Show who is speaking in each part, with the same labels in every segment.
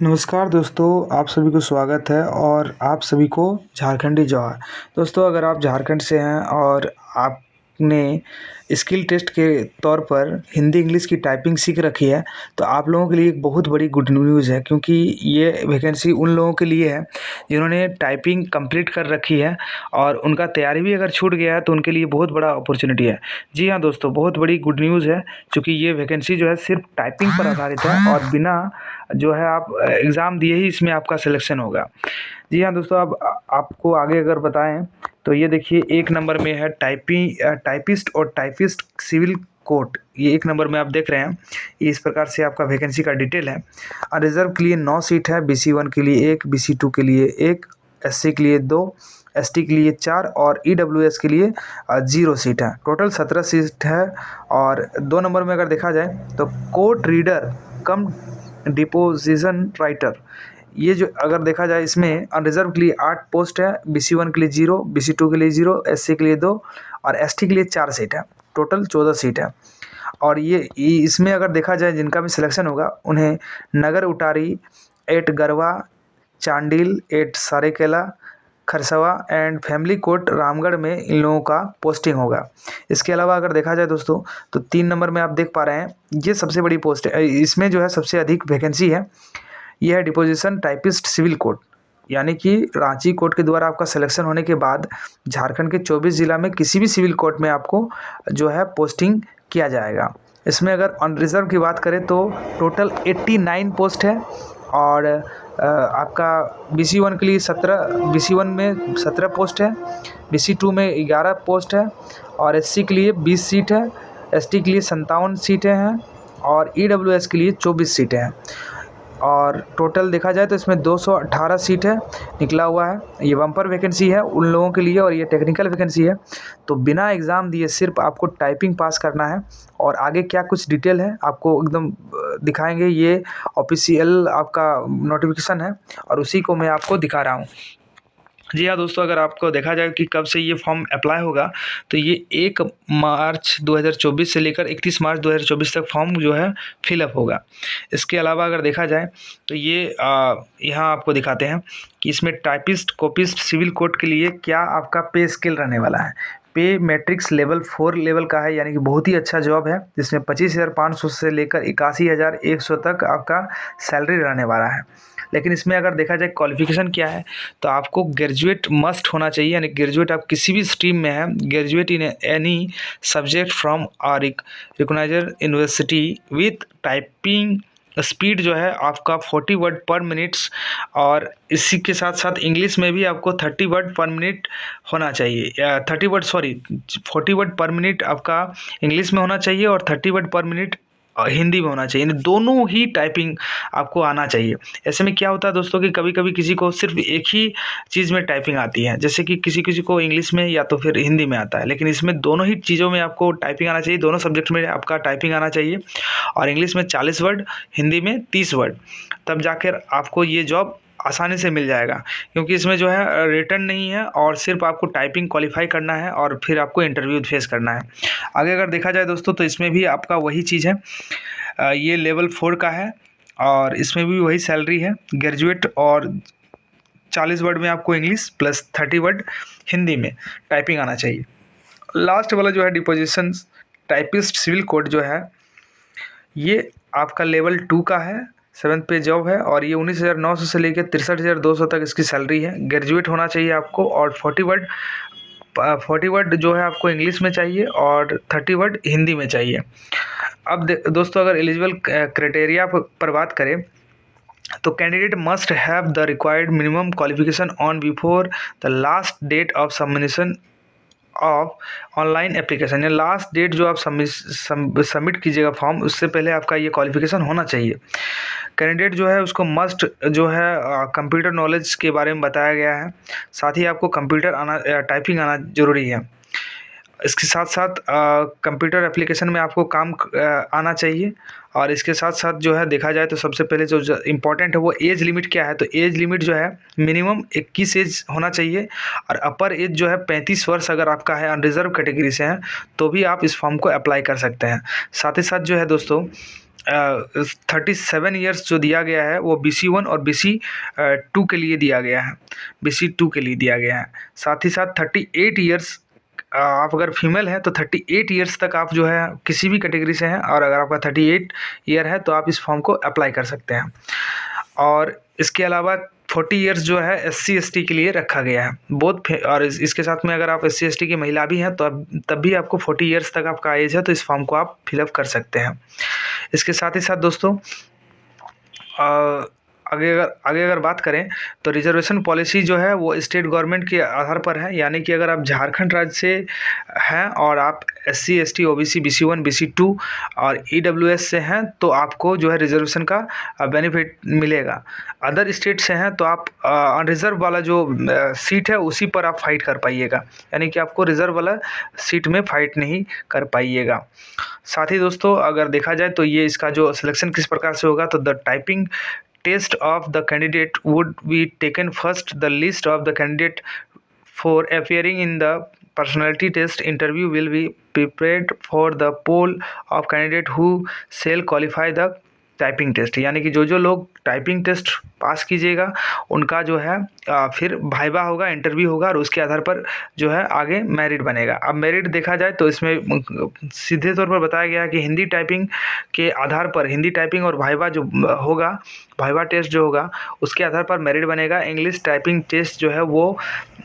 Speaker 1: नमस्कार दोस्तों, आप सभी को स्वागत है और आप सभी को झारखंडी जोहार। दोस्तों, अगर आप झारखंड से हैं और आपने स्किल टेस्ट के तौर पर हिंदी इंग्लिश की टाइपिंग सीख रखी है, तो आप लोगों के लिए एक बहुत बड़ी गुड न्यूज़ है, क्योंकि ये वैकेंसी उन लोगों के लिए है जिन्होंने टाइपिंग कंप्लीट कर रखी है और उनका तैयारी भी अगर छूट गया है तो उनके लिए बहुत बड़ा अपॉर्चुनिटी है। जी हाँ दोस्तों, बहुत बड़ी गुड न्यूज़ है, क्योंकि ये वैकेंसी जो है सिर्फ टाइपिंग पर आधारित है और बिना जो है आप एग्ज़ाम दिए ही इसमें आपका सिलेक्शन होगा। जी हाँ दोस्तों, अब आपको आगे अगर बताएं तो ये देखिए, एक नंबर में है टाइपिस्ट और टाइपिस्ट सिविल कोर्ट। ये एक नंबर में आप देख रहे हैं। ये इस प्रकार से आपका वैकेंसी का डिटेल है। रिजर्व के लिए 9 सीट है, BC1 के लिए 1, BC2 के लिए 1, SC के लिए 2, ST के लिए 4 और EWS के लिए 0 सीट है। टोटल 17 सीट है। और 2 नंबर में अगर देखा जाए तो court reader cum deposition writer, ये जो अगर देखा जाए इसमें अनरिजर्व के लिए 8 पोस्ट है, BC1 के लिए 0, BC2 के लिए 0, SC के लिए 2 और ST के लिए 4 सीट है। टोटल 14 सीट है। और ये इसमें अगर देखा जाए जिनका भी सिलेक्शन होगा उन्हें Nagar Untari at Garhwa, Chandil at Seraikela, Kharsawan and family court Ramgarh में इन लोगों का पोस्टिंग होगा। इसके अलावा अगर देखा जाए दोस्तों तो 3 नंबर में आप देख पा रहे हैं, ये सबसे बड़ी पोस्ट है। इसमें जो है सबसे अधिक वैकेंसी है, यह है डिपोजिशन टाइपिस्ट सिविल कोर्ट। यानी कि रांची कोर्ट के द्वारा आपका सिलेक्शन होने के बाद झारखंड के 24 जिला में किसी भी सिविल कोर्ट में आपको जो है पोस्टिंग किया जाएगा। इसमें अगर अनरिजर्व की बात करें तो टोटल 89 पोस्ट है। और आपका BC1 के लिए 17, BC1 में 17 पोस्ट है, BC2 में 11 पोस्ट है और SC के लिए 20 सीट है, ST के लिए 57 सीटें हैं और EWS के लिए 24 सीटें हैं। और टोटल देखा जाए तो इसमें 218 सीट है निकला हुआ है। ये बम्पर वैकेंसी है उन लोगों के लिए और ये टेक्निकल वैकेंसी है। तो बिना एग्ज़ाम दिए सिर्फ आपको टाइपिंग पास करना है। और आगे क्या कुछ डिटेल है आपको एकदम दिखाएंगे। ये ऑफिशियल आपका नोटिफिकेशन है और उसी को मैं आपको दिखा रहा हूँ। जी हाँ दोस्तों, अगर आपको देखा जाए कि कब से ये फॉर्म अप्लाई होगा तो ये 1 मार्च 2024 से लेकर 31 मार्च 2024 तक फॉर्म जो है फिलअप होगा। इसके अलावा अगर देखा जाए तो ये यहाँ आपको दिखाते हैं कि इसमें टाइपिस्ट कोपिस्ट सिविल कोड के लिए क्या आपका पे स्केल रहने वाला है। पे मैट्रिक्स लेवल 4 लेवल का है, यानी कि बहुत ही अच्छा जॉब है, जिसमें 25,500 से लेकर 81,100 तक आपका सैलरी रहने वाला है। लेकिन इसमें अगर देखा जाए क्वालिफिकेशन क्या है तो आपको ग्रेजुएट मस्ट होना चाहिए, यानी ग्रेजुएट आप किसी भी स्ट्रीम में हैं, graduate in any subject from a recognised university with typing speed जो है आपका 40 वर्ड पर मिनट्स। और इसी के साथ साथ इंग्लिश में भी आपको 30 वर्ड पर मिनट होना चाहिए, 30 वर्ड 40 वर्ड पर मिनट आपका इंग्लिश में होना चाहिए और 30 वर्ड पर मिनट हिंदी में होना चाहिए। यानी दोनों ही टाइपिंग आपको आना चाहिए। ऐसे में क्या होता है दोस्तों कि कभी कभी किसी को सिर्फ एक ही चीज़ में टाइपिंग आती है, जैसे कि किसी किसी को इंग्लिश में या तो फिर हिंदी में आता है, लेकिन इसमें दोनों ही चीज़ों में आपको टाइपिंग आना चाहिए, दोनों सब्जेक्ट में आपका टाइपिंग आना चाहिए। और इंग्लिश में 40 वर्ड, हिंदी में 30 वर्ड, तब जाकर आपको ये जॉब आसानी से मिल जाएगा। क्योंकि इसमें जो है रिटर्न नहीं है और सिर्फ आपको टाइपिंग क्वालिफाई करना है और फिर आपको इंटरव्यू फेस करना है। आगे अगर देखा जाए दोस्तों तो इसमें भी आपका वही चीज़ है, ये लेवल 4 का है और इसमें भी वही सैलरी है ग्रेजुएट। और 40 वर्ड में आपको इंग्लिश प्लस 30 वर्ड हिंदी में टाइपिंग आना चाहिए। लास्ट वाला जो है डिपोजिशन टाइपिस्ट सिविल कोड जो है, ये आपका लेवल 2 का है, 7th पे जॉब है और ये 19,900 से लेकर 63,200 तक इसकी सैलरी है। ग्रेजुएट होना चाहिए आपको और 40 वर्ड जो है आपको इंग्लिश में चाहिए और 30 वर्ड हिंदी में चाहिए। अब दोस्तों, अगर एलिजिबल क्राइटेरिया पर बात करें तो candidate must have the required minimum qualification on before the last date of submission of online application. या लास्ट डेट जो आप सबमिट कीजिएगा फॉर्म, उससे पहले आपका ये क्वालिफिकेशन होना चाहिए। कैंडिडेट जो है उसको मस्ट जो है कंप्यूटर नॉलेज के बारे में बताया गया है, साथ ही आपको कंप्यूटर आना टाइपिंग आना ज़रूरी है। इसके साथ साथ कंप्यूटर एप्लीकेशन में आपको काम आना चाहिए। और इसके साथ साथ जो है देखा जाए तो सबसे पहले जो इम्पोर्टेंट है वो एज लिमिट क्या है, तो एज लिमिट जो है मिनिमम 21 एज होना चाहिए और अपर एज जो है 35 वर्ष अगर आपका है, अनरिजर्व कैटेगरी से हैं तो भी आप इस फॉर्म को अप्लाई कर सकते हैं। साथ ही साथ जो है दोस्तों 37 ईयर्स जो दिया गया है वो BC1 और BC2 के लिए दिया गया है, BC2 के लिए दिया गया है। साथ ही साथ 38 ईयर्स आप अगर फीमेल हैं तो 38 ईयर्स तक आप जो है किसी भी कैटेगरी से हैं, और अगर आपका 38 ईयर है तो आप इस फॉर्म को अप्लाई कर सकते हैं। और इसके अलावा 40 ईयर्स जो है SC/ST के लिए रखा गया है बहुत। और इसके साथ में अगर आप SC/ST की महिला भी हैं तो तब भी आपको 40 ईयर्स तक आपका एज है तो इस फॉर्म को आप फिलअप कर सकते हैं। इसके साथ ही साथ दोस्तों आगे अगर बात करें तो रिजर्वेशन पॉलिसी जो है वो स्टेट गवर्नमेंट के आधार पर है, यानी कि अगर आप झारखंड राज्य से हैं और आप SC/ST OBC BC1 BC2 और EWS से हैं तो आपको जो है रिजर्वेशन का बेनिफिट मिलेगा। अदर स्टेट से हैं तो आप अनरिजर्व वाला जो सीट है उसी पर आप फाइट कर पाइएगा, यानी कि आपको रिजर्व वाला सीट में फाइट नहीं कर पाइएगा। साथ ही दोस्तों अगर देखा जाए तो ये इसका जो सिलेक्शन किस प्रकार से होगा, तो the typing test of the candidate would be taken first, the list of the candidate for appearing in the personality test interview will be prepared for the pool of candidate who shall qualify the typing test, यानी कि जो लोग typing test pass कीजिएगा उनका जो है फिर भाइवा होगा, इंटरव्यू होगा, और उसके आधार पर जो है आगे मेरिट बनेगा। अब मेरिट देखा जाए तो इसमें सीधे तौर पर बताया गया है कि हिंदी टाइपिंग के आधार पर हिंदी टाइपिंग और भाइवा जो होगा, भाइवा टेस्ट जो होगा उसके आधार पर मेरिट बनेगा। इंग्लिश टाइपिंग टेस्ट जो है वो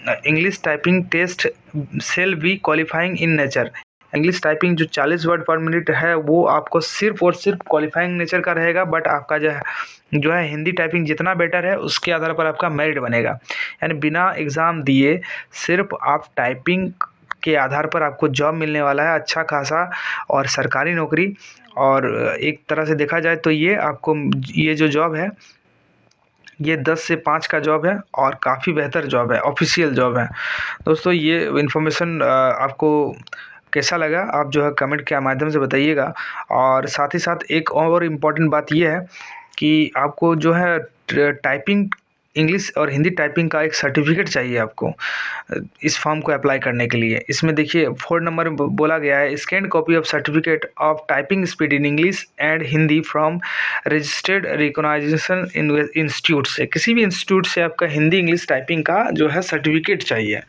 Speaker 1: English typing test shall be qualifying in nature. English typing जो 40 वर्ड पर मिनट है वो आपको सिर्फ और सिर्फ क्वालिफाइंग नेचर का रहेगा, बट आपका जो है हिंदी टाइपिंग जितना बेटर है उसके आधार पर आपका मेरिट बनेगा। यानी बिना एग्ज़ाम दिए सिर्फ आप टाइपिंग के आधार पर आपको जॉब मिलने वाला है, अच्छा खासा और सरकारी नौकरी। और एक तरह से देखा जाए तो ये आपको ये जो जॉब है ये 10 से 5 का जॉब है और काफ़ी बेहतर जॉब है, ऑफिशियल जॉब है। दोस्तों ये इन्फॉर्मेशन आपको कैसा लगा आप जो है कमेंट के माध्यम से बताइएगा। और साथ ही साथ एक और इम्पॉर्टेंट बात ये है कि आपको जो है टाइपिंग इंग्लिश और हिंदी टाइपिंग का एक सर्टिफिकेट चाहिए आपको इस फॉर्म को अप्लाई करने के लिए। इसमें देखिए 4 नंबर में बोला गया है, scan copy of certificate of typing speed in English and Hindi from registered recognisation institute से। किसी भी इंस्टीट्यूट से आपका हिंदी इंग्लिश टाइपिंग का जो है सर्टिफिकेट चाहिए।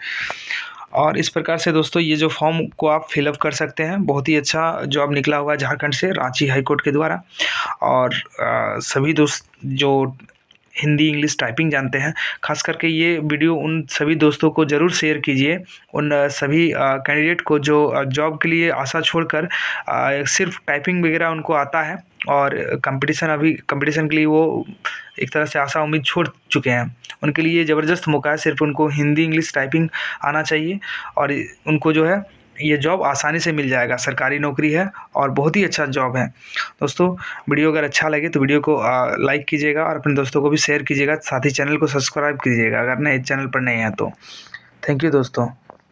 Speaker 1: और इस प्रकार से दोस्तों ये जो फॉर्म को आप फिलअप कर सकते हैं। बहुत ही अच्छा जॉब निकला हुआ है झारखंड से, रांची हाई कोर्ट के द्वारा। और सभी दोस्त जो हिंदी इंग्लिश टाइपिंग जानते हैं, खास करके ये वीडियो उन सभी दोस्तों को ज़रूर शेयर कीजिए, उन सभी कैंडिडेट को जो जॉब के लिए आशा छोड़कर सिर्फ टाइपिंग वगैरह उनको आता है और कंपटीशन के लिए वो एक तरह से आशा उम्मीद छोड़ चुके हैं। उनके लिए ज़बरदस्त मौका है, सिर्फ उनको हिंदी इंग्लिश टाइपिंग आना चाहिए और उनको जो है ये जॉब आसानी से मिल जाएगा। सरकारी नौकरी है और बहुत ही अच्छा जॉब है। दोस्तों वीडियो अगर अच्छा लगे तो वीडियो को लाइक कीजिएगा और अपने दोस्तों को भी शेयर कीजिएगा। साथ ही चैनल को सब्सक्राइब कीजिएगा अगर नए चैनल पर नए हैं तो। थैंक यू दोस्तों।